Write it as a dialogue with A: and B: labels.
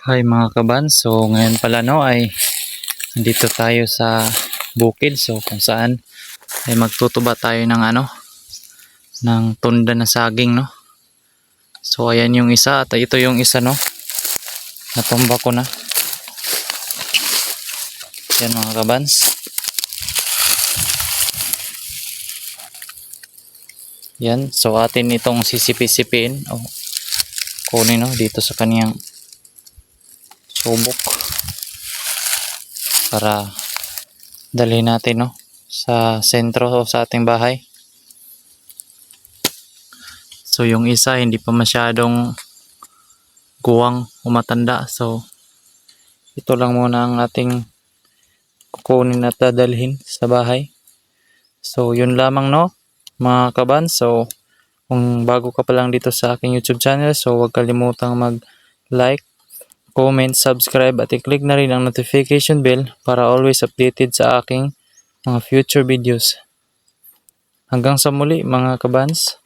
A: Hi mga kaban, so ngayon pala no ay dito tayo sa bukid, so kung saan ay magtutuba tayo ng ng tunda na saging no. So ayan yung isa at ito yung isa no, natumba ko na. Yan mga kabans. Yan, so atin itong sisipin o kunin no dito sa kaniyang subok para dalhin natin no sa sentro o sa ating bahay. So yung isa hindi pa masyadong guwang o matanda, so ito lang muna ang ating kukunin at dadalhin sa bahay. So yun lamang no mga kaban. So kung bago ka pa lang dito sa aking YouTube channel, so huwag kalimutang mag like, comment, subscribe at i-click na rin ang notification bell para always updated sa aking mga future videos. Hanggang sa muli mga kabans.